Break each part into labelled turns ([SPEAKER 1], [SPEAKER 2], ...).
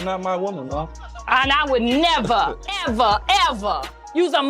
[SPEAKER 1] Not my woman, no.
[SPEAKER 2] And I would never, ever use a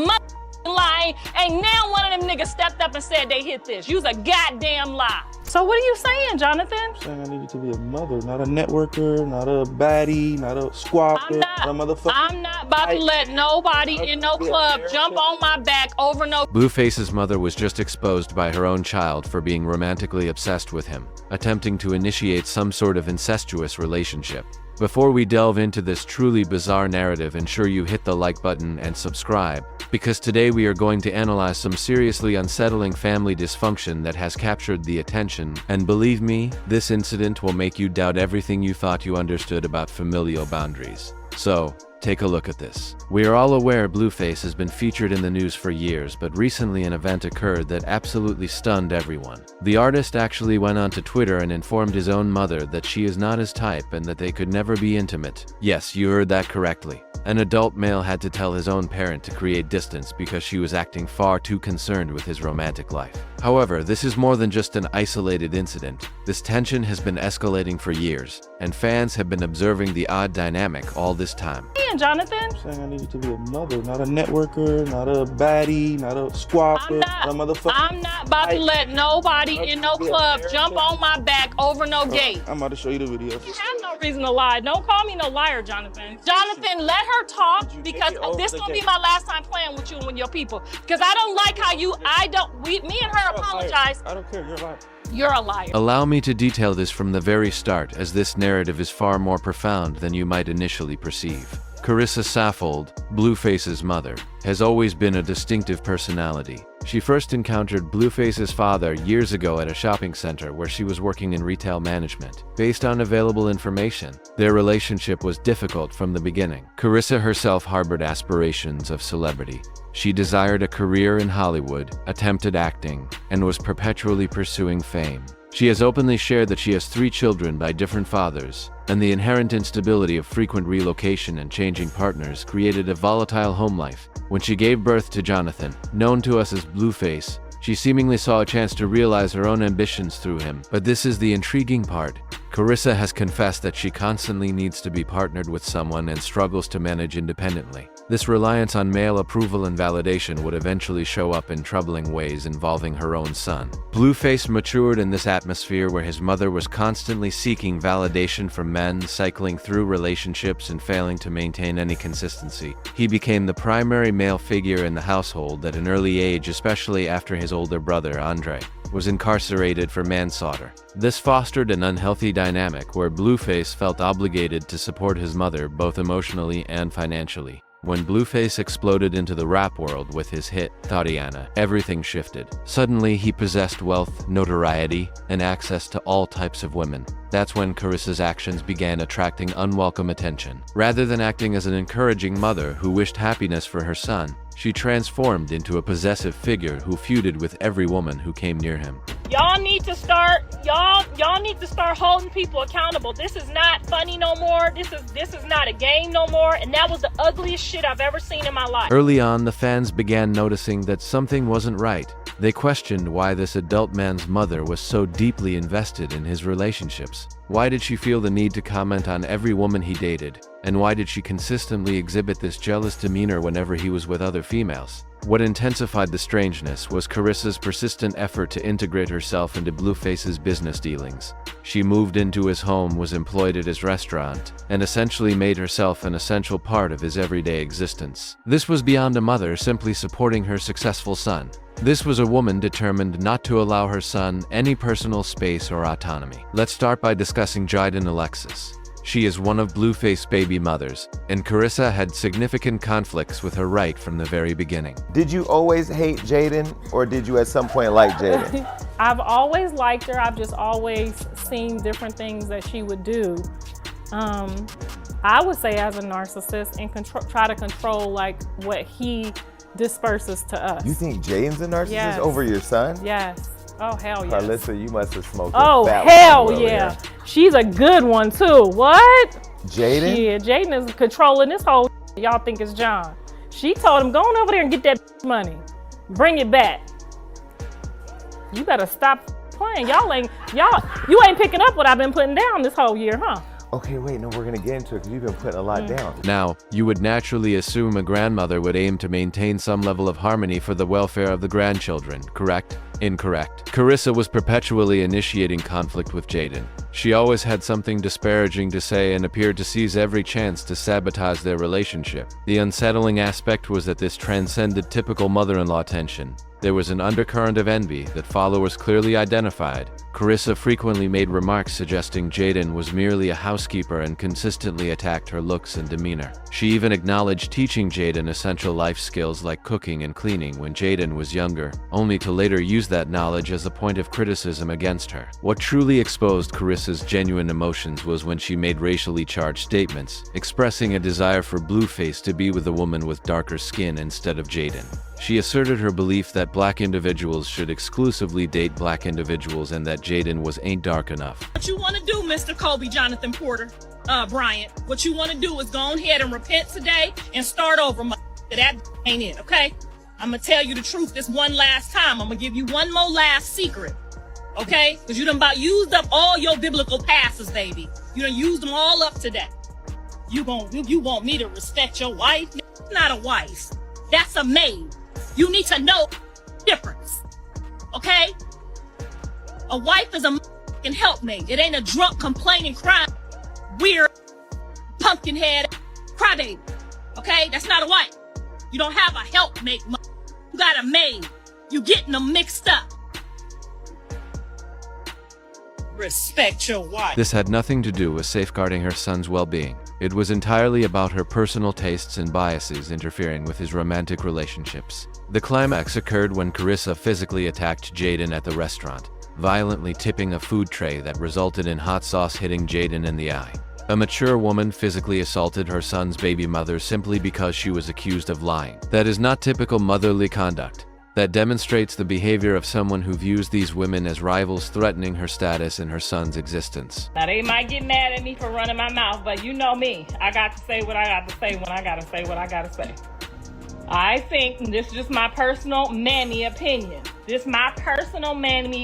[SPEAKER 2] lie. Ain't now one of them niggas stepped up and said they hit this. Use a goddamn lie. So what are you saying, Jonathan?
[SPEAKER 1] I'm saying I need you to be a mother, not a networker, not a baddie, not a squawker, not a motherfucker.
[SPEAKER 2] I'm not about to let nobody in no club jump on my back over no.
[SPEAKER 3] Blueface's mother was just exposed by her own child for being romantically obsessed with him, attempting to initiate some sort of incestuous relationship. Before we delve into this truly bizarre narrative, ensure you hit the like button and subscribe, because today we are going to analyze some seriously unsettling family dysfunction that has captured the attention, and believe me, this incident will make you doubt everything you thought you understood about familial boundaries. So, take a look at this. We are all aware Blueface has been featured in the news for years, but recently an event occurred that absolutely stunned everyone. The artist actually went onto Twitter and informed his own mother that she is not his type and that they could never be intimate. Yes, you heard that correctly. An adult male had to tell his own parent to create distance because she was acting far too concerned with his romantic life. However, this is more than just an isolated incident. This tension has been escalating for years, and fans have been observing the odd dynamic all this time.
[SPEAKER 2] Jonathan?
[SPEAKER 1] I'm saying I need you to be a mother, not a networker, not a baddie, not a squawker, not a motherfucker.
[SPEAKER 2] I'm not about to let nobody in no club jump on my back over no gate.
[SPEAKER 1] I'm about to show you the video.
[SPEAKER 2] You have no reason to lie. Don't call me no liar, Jonathan. Jonathan, let her talk, because this gonna be my last time playing with you and with your people. Because I don't like how me and her apologize.
[SPEAKER 1] I don't care, you're a liar.
[SPEAKER 2] You're a liar.
[SPEAKER 3] Allow me to detail this from the very start, as this narrative is far more profound than you might initially perceive. Carissa Saffold, Blueface's mother, has always been a distinctive personality. She first encountered Blueface's father years ago at a shopping center where she was working in retail management. Based on available information, their relationship was difficult from the beginning. Carissa herself harbored aspirations of celebrity. She desired a career in Hollywood, attempted acting, and was perpetually pursuing fame. She has openly shared that she has 3 children by different fathers, and the inherent instability of frequent relocation and changing partners created a volatile home life. When she gave birth to Jonathan, known to us as Blueface, she seemingly saw a chance to realize her own ambitions through him. But this is the intriguing part. Carissa has confessed that she constantly needs to be partnered with someone and struggles to manage independently. This reliance on male approval and validation would eventually show up in troubling ways involving her own son. Blueface matured in this atmosphere where his mother was constantly seeking validation from men, cycling through relationships and failing to maintain any consistency. He became the primary male figure in the household at an early age, especially after his older brother, Andre, was incarcerated for manslaughter. This fostered an unhealthy dynamic where Blueface felt obligated to support his mother both emotionally and financially. When Blueface exploded into the rap world with his hit, Tatiana, everything shifted. Suddenly, he possessed wealth, notoriety, and access to all types of women. That's when Carissa's actions began attracting unwelcome attention. Rather than acting as an encouraging mother who wished happiness for her son, she transformed into a possessive figure who feuded with every woman who came near him.
[SPEAKER 2] Y'all need to start holding people accountable. This is not funny no more. This is not a game no more. And that was the ugliest shit I've ever seen in my life.
[SPEAKER 3] Early on, the fans began noticing that something wasn't right. They questioned why this adult man's mother was so deeply invested in his relationships. Why did she feel the need to comment on every woman he dated? And why did she consistently exhibit this jealous demeanor whenever he was with other females? What intensified the strangeness was Carissa's persistent effort to integrate herself into Blueface's business dealings. She moved into his home, was employed at his restaurant, and essentially made herself an essential part of his everyday existence. This was beyond a mother simply supporting her successful son. This was a woman determined not to allow her son any personal space or autonomy. Let's start by discussing Jaden Alexis. She is one of Blueface's baby mothers, and Carissa had significant conflicts with her right from the very beginning.
[SPEAKER 4] Did you always hate Jaden, or did you at some point like Jaden?
[SPEAKER 5] I've always liked her. I've just always seen different things that she would do. I would say as a narcissist, and try to control like what he disperses to us.
[SPEAKER 4] You think Jaden's a narcissist
[SPEAKER 5] Yes.
[SPEAKER 4] over your son?
[SPEAKER 5] Yes. Oh, hell yes.
[SPEAKER 4] Carissa, you must have smoked
[SPEAKER 5] Oh,
[SPEAKER 4] a fat
[SPEAKER 5] hell
[SPEAKER 4] one
[SPEAKER 5] yeah.
[SPEAKER 4] earlier.
[SPEAKER 5] She's a good one too. What?
[SPEAKER 4] Jaden?
[SPEAKER 5] Yeah, Jaden is controlling this whole y'all think it's John. She told him, go on over there and get that money. Bring it back. You better stop playing. You ain't picking up what I've been putting down this whole year, huh?
[SPEAKER 4] Okay, wait, no, we're gonna get into it because you've been putting a lot down.
[SPEAKER 3] Now, you would naturally assume a grandmother would aim to maintain some level of harmony for the welfare of the grandchildren, correct? Incorrect. Carissa was perpetually initiating conflict with Jaden. She always had something disparaging to say and appeared to seize every chance to sabotage their relationship. The unsettling aspect was that this transcended typical mother-in-law tension. There was an undercurrent of envy that followers clearly identified. Carissa frequently made remarks suggesting Jaden was merely a housekeeper and consistently attacked her looks and demeanor. She even acknowledged teaching Jaden essential life skills like cooking and cleaning when Jaden was younger, only to later use that knowledge as a point of criticism against her. What truly exposed Carissa's genuine emotions was when she made racially charged statements, expressing a desire for Blueface to be with a woman with darker skin instead of Jaden. She asserted her belief that black individuals should exclusively date black individuals and that Jaden ain't dark enough.
[SPEAKER 2] What you want to do, Mr. Kobe Jonathan Porter, Bryant, what you want to do is go ahead and repent today and start over. That ain't it, okay? I'm going to tell you the truth this one last time. I'm going to give you one more last secret, okay? Because you done about used up all your biblical passes, baby. You done used them all up today. You want me to respect your wife? Not a wife. That's a maid. You need to know the difference, okay? A wife is a fucking helpmate. It ain't a drunk, complaining, crying, weird, pumpkin head crybaby, okay? That's not a wife. You don't have a helpmate, you got a maid. You getting them mixed up. Respect your wife.
[SPEAKER 3] This had nothing to do with safeguarding her son's well-being. It was entirely about her personal tastes and biases interfering with his romantic relationships. The climax occurred when Carissa physically attacked Jaden at the restaurant, violently tipping a food tray that resulted in hot sauce hitting Jaden in the eye. A mature woman physically assaulted her son's baby mother simply because she was accused of lying. That is not typical motherly conduct. That demonstrates the behavior of someone who views these women as rivals threatening her status and her son's existence.
[SPEAKER 5] Now, they might get mad at me for running my mouth, but you know me. I got to say what I got to say when I got to say what I got to say. I think this is just my personal mammy opinion.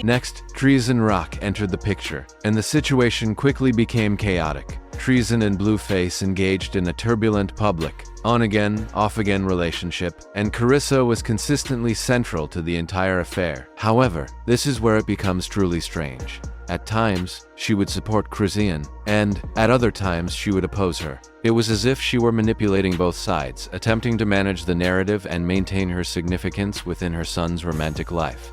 [SPEAKER 3] Next, Treason Rock entered the picture, and the situation quickly became chaotic. Treason and Blueface engaged in a turbulent public, on-again, off-again relationship, and Carissa was consistently central to the entire affair. However, this is where it becomes truly strange. At times, she would support Chrisian, and at other times, she would oppose her. It was as if she were manipulating both sides, attempting to manage the narrative and maintain her significance within her son's romantic life.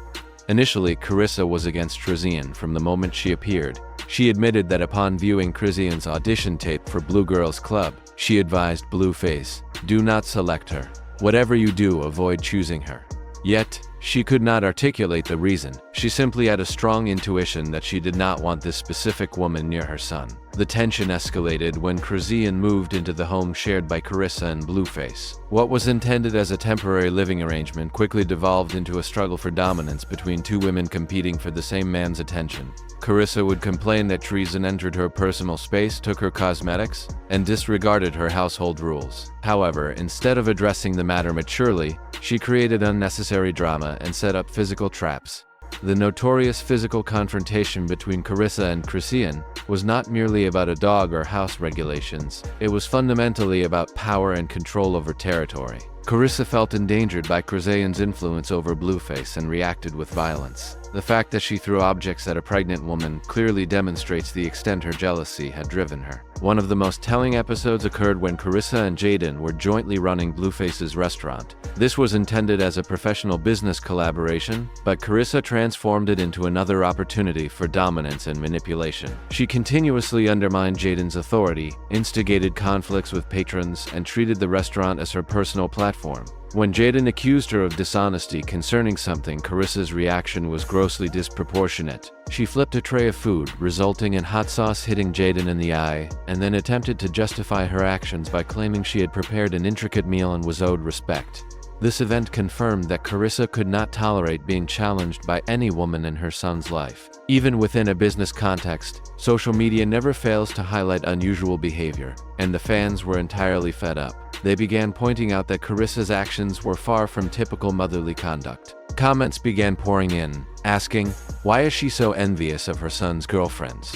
[SPEAKER 3] Initially, Carissa was against Chrisian from the moment she appeared. She admitted that upon viewing Chrisian's audition tape for Blue Girls Club, she advised Blueface, "Do not select her. Whatever you do, avoid choosing her." Yet, she could not articulate the reason. She simply had a strong intuition that she did not want this specific woman near her son. The tension escalated when Chrisian moved into the home shared by Carissa and Blueface. What was intended as a temporary living arrangement quickly devolved into a struggle for dominance between two women competing for the same man's attention. Carissa would complain that Treason entered her personal space, took her cosmetics, and disregarded her household rules. However, instead of addressing the matter maturely, she created unnecessary drama and set up physical traps. The notorious physical confrontation between Carissa and Chrisian was not merely about a dog or house regulations, it was fundamentally about power and control over territory. Carissa felt endangered by Chrisian's influence over Blueface and reacted with violence. The fact that she threw objects at a pregnant woman clearly demonstrates the extent her jealousy had driven her. One of the most telling episodes occurred when Carissa and Jaden were jointly running Blueface's restaurant. This was intended as a professional business collaboration, but Carissa transformed it into another opportunity for dominance and manipulation. She continuously undermined Jaden's authority, instigated conflicts with patrons, and treated the restaurant as her personal platform. When Jaden accused her of dishonesty concerning something, Carissa's reaction was grossly disproportionate. She flipped a tray of food, resulting in hot sauce hitting Jaden in the eye, and then attempted to justify her actions by claiming she had prepared an intricate meal and was owed respect. This event confirmed that Carissa could not tolerate being challenged by any woman in her son's life. Even within a business context, social media never fails to highlight unusual behavior, and the fans were entirely fed up. They began pointing out that Carissa's actions were far from typical motherly conduct. Comments began pouring in, asking, why is she so envious of her son's girlfriends?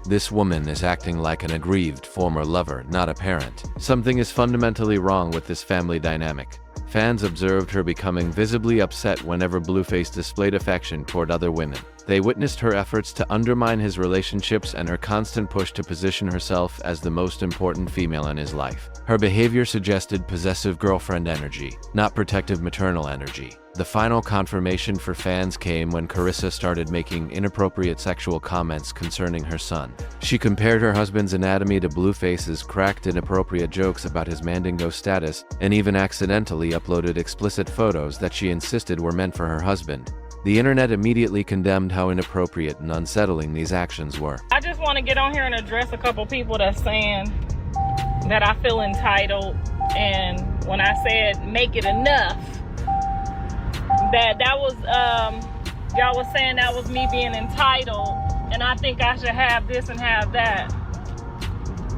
[SPEAKER 3] This woman is acting like an aggrieved former lover, not a parent. Something is fundamentally wrong with this family dynamic. Fans observed her becoming visibly upset whenever Blueface displayed affection toward other women. They witnessed her efforts to undermine his relationships and her constant push to position herself as the most important female in his life. Her behavior suggested possessive girlfriend energy, not protective maternal energy. The final confirmation for fans came when Carissa started making inappropriate sexual comments concerning her son. She compared her husband's anatomy to Blueface's, cracked inappropriate jokes about his mandingo status, and even accidentally uploaded explicit photos that she insisted were meant for her husband. The internet immediately condemned how inappropriate and unsettling these actions were.
[SPEAKER 5] I just want to get on here and address a couple people that's saying that I feel entitled, and when I said make it enough, that was y'all was saying that was me being entitled, and I think I should have this and have that.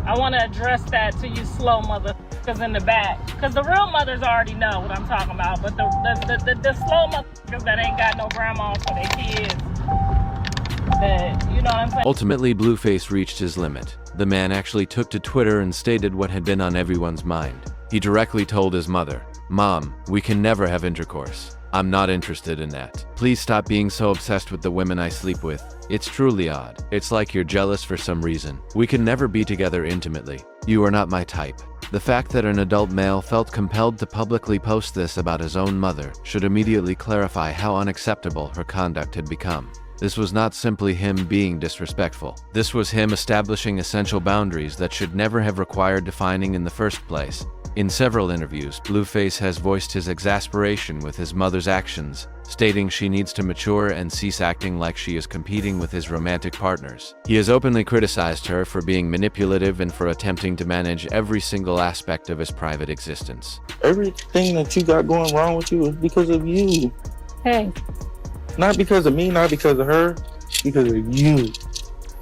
[SPEAKER 5] I want to address that to you slow motherfuckers in the back, because the real mothers already know what I'm talking about, but the slow motherfuckers that ain't got no grandmas for their kids, that, you know what I'm saying?
[SPEAKER 3] Ultimately, Blueface reached his limit. The man actually took to Twitter and stated what had been on everyone's mind. He directly told his mother, "Mom, we can never have intercourse. I'm not interested in that. Please stop being so obsessed with the women I sleep with. It's truly odd. It's like you're jealous for some reason. We can never be together intimately. You are not my type." The fact that an adult male felt compelled to publicly post this about his own mother should immediately clarify how unacceptable her conduct had become. This was not simply him being disrespectful. This was him establishing essential boundaries that should never have required defining in the first place. In several interviews, Blueface has voiced his exasperation with his mother's actions, stating she needs to mature and cease acting like she is competing with his romantic partners. He has openly criticized her for being manipulative and for attempting to manage every single aspect of his private existence.
[SPEAKER 1] Everything that you got going wrong with you is because of you.
[SPEAKER 2] Hey.
[SPEAKER 1] Not because of me, not because of her, because of you.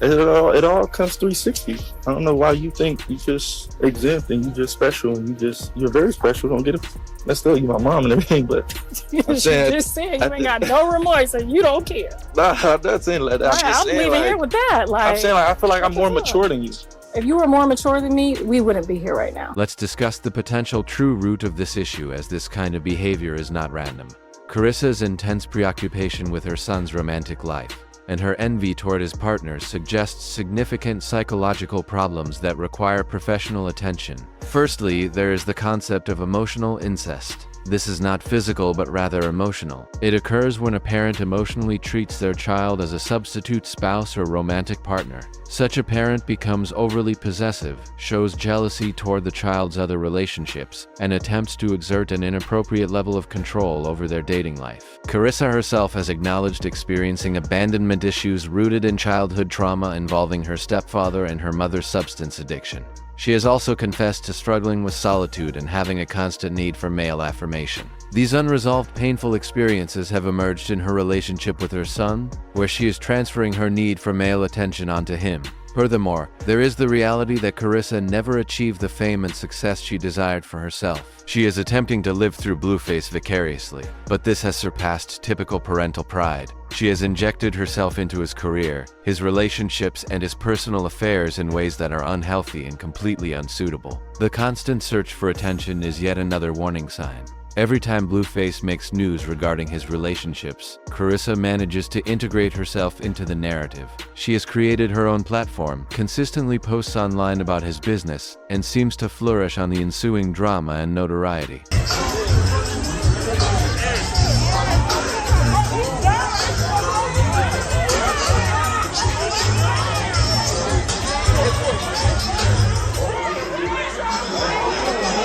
[SPEAKER 1] It all comes 360. I don't know why you think you just exempt and you just special and you're very special. Don't get it. That's still you, my mom and everything, but I'm saying,
[SPEAKER 2] just saying you ain't got no remorse and you don't care.
[SPEAKER 1] Nah, I'm not saying like that.
[SPEAKER 2] I'm leaving here with that.
[SPEAKER 1] I'm saying I feel like I'm more mature than you.
[SPEAKER 2] If you were more mature than me, we wouldn't be here right now.
[SPEAKER 3] Let's discuss the potential true root of this issue, as this kind of behavior is not random. Carissa's intense preoccupation with her son's romantic life and her envy toward his partners suggests significant psychological problems that require professional attention. Firstly, there is the concept of emotional incest. This is not physical but rather emotional. It occurs when a parent emotionally treats their child as a substitute spouse or romantic partner. Such a parent becomes overly possessive, shows jealousy toward the child's other relationships, and attempts to exert an inappropriate level of control over their dating life. Carissa herself has acknowledged experiencing abandonment issues rooted in childhood trauma involving her stepfather and her mother's substance addiction. She has also confessed to struggling with solitude and having a constant need for male affirmation. These unresolved painful experiences have emerged in her relationship with her son, where she is transferring her need for male attention onto him. Furthermore, there is the reality that Carissa never achieved the fame and success she desired for herself. She is attempting to live through Blueface vicariously, but this has surpassed typical parental pride. She has injected herself into his career, his relationships, and his personal affairs in ways that are unhealthy and completely unsuitable. The constant search for attention is yet another warning sign. Every time Blueface makes news regarding his relationships, Carissa manages to integrate herself into the narrative. She has created her own platform, consistently posts online about his business, and seems to flourish on the ensuing drama and notoriety.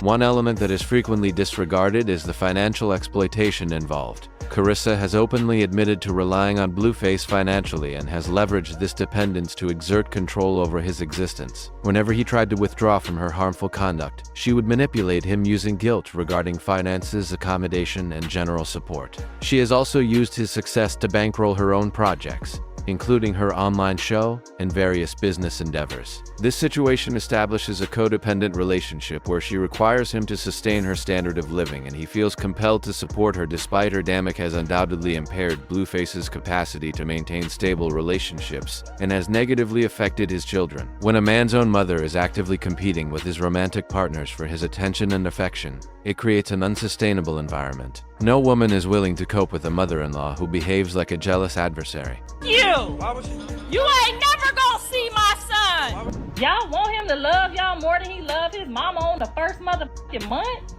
[SPEAKER 3] One element that is frequently disregarded is the financial exploitation involved. Carissa has openly admitted to relying on Blueface financially and has leveraged this dependence to exert control over his existence. Whenever he tried to withdraw from her harmful conduct, she would manipulate him using guilt regarding finances, accommodation, and general support. She has also used his success to bankroll her own projects. including her online show and various business endeavors. This situation establishes a codependent relationship where she requires him to sustain her standard of living, and he feels compelled to support her despite her dynamic has undoubtedly impaired Blueface's capacity to maintain stable relationships and has negatively affected his children. When a man's own mother is actively competing with his romantic partners for his attention and affection, it creates an unsustainable environment. No woman is willing to cope with a mother-in-law who behaves like a jealous adversary.
[SPEAKER 2] You ain't never gonna see my son.
[SPEAKER 5] Y'all want him to love y'all more than he loved his mama on the first motherfucking month?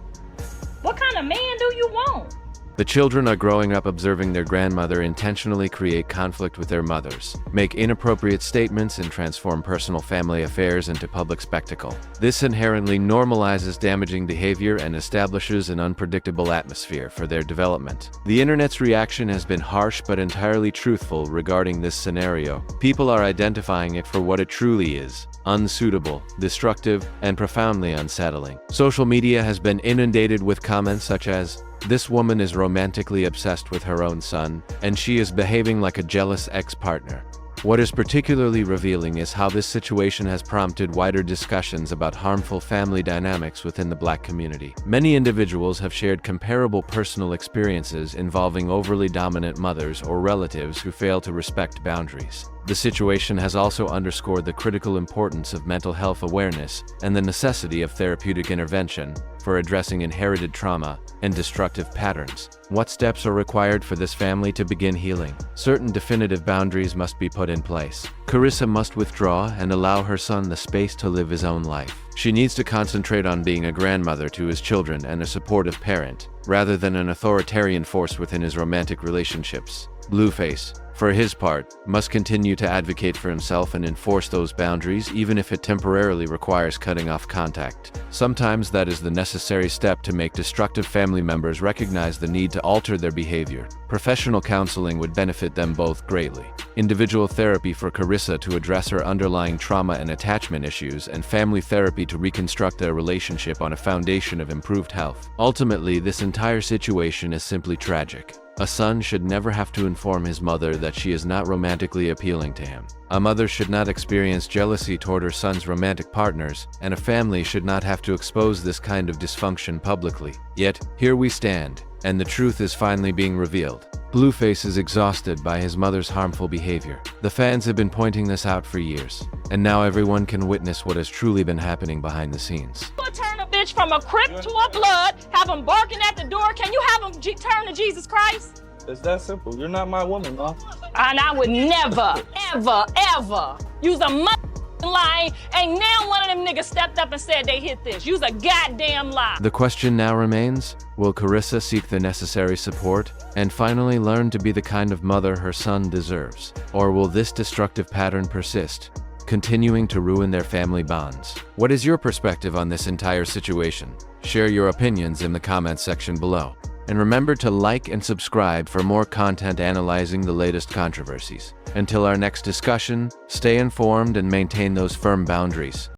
[SPEAKER 5] What kind of man do you want?
[SPEAKER 3] The children are growing up observing their grandmother intentionally create conflict with their mothers, make inappropriate statements, and transform personal family affairs into public spectacle. This inherently normalizes damaging behavior and establishes an unpredictable atmosphere for their development. The internet's reaction has been harsh but entirely truthful regarding this scenario. People are identifying it for what it truly is: unsuitable, destructive, and profoundly unsettling. Social media has been inundated with comments such as, "This woman is romantically obsessed with her own son, and she is behaving like a jealous ex-partner." What is particularly revealing is how this situation has prompted wider discussions about harmful family dynamics within the Black community. Many individuals have shared comparable personal experiences involving overly dominant mothers or relatives who fail to respect boundaries. The situation has also underscored the critical importance of mental health awareness and the necessity of therapeutic intervention for addressing inherited trauma and destructive patterns. What steps are required for this family to begin healing? Certain definitive boundaries must be put in place. Carissa must withdraw and allow her son the space to live his own life. She needs to concentrate on being a grandmother to his children and a supportive parent, rather than an authoritarian force within his romantic relationships. Blueface, for his part, must continue to advocate for himself and enforce those boundaries, even if it temporarily requires cutting off contact. Sometimes that is the necessary step to make destructive family members recognize the need to alter their behavior. Professional counseling would benefit them both greatly. Individual therapy for Carissa to address her underlying trauma and attachment issues, and family therapy to reconstruct their relationship on a foundation of improved health. Ultimately, this entire situation is simply tragic. A son should never have to inform his mother that she is not romantically appealing to him. A mother should not experience jealousy toward her son's romantic partners, and a family should not have to expose this kind of dysfunction publicly. Yet, here we stand, and the truth is finally being revealed. Blueface is exhausted by his mother's harmful behavior. The fans have been pointing this out for years, and now everyone can witness what has truly been happening behind the scenes.
[SPEAKER 2] You turn a bitch from a Crip to a Blood, have him barking at the door. Can you have him turn to Jesus Christ?
[SPEAKER 1] It's that simple. You're not my woman, Ma.
[SPEAKER 2] And I would never, ever, ever use a lie. Ain't now one of them niggas stepped up and said they hit this. Use a goddamn lie.
[SPEAKER 3] The question now remains, will Carissa seek the necessary support and finally learn to be the kind of mother her son deserves? Or will this destructive pattern persist, continuing to ruin their family bonds? What is your perspective on this entire situation? Share your opinions in the comments section below. And remember to like and subscribe for more content analyzing the latest controversies. Until our next discussion, stay informed and maintain those firm boundaries.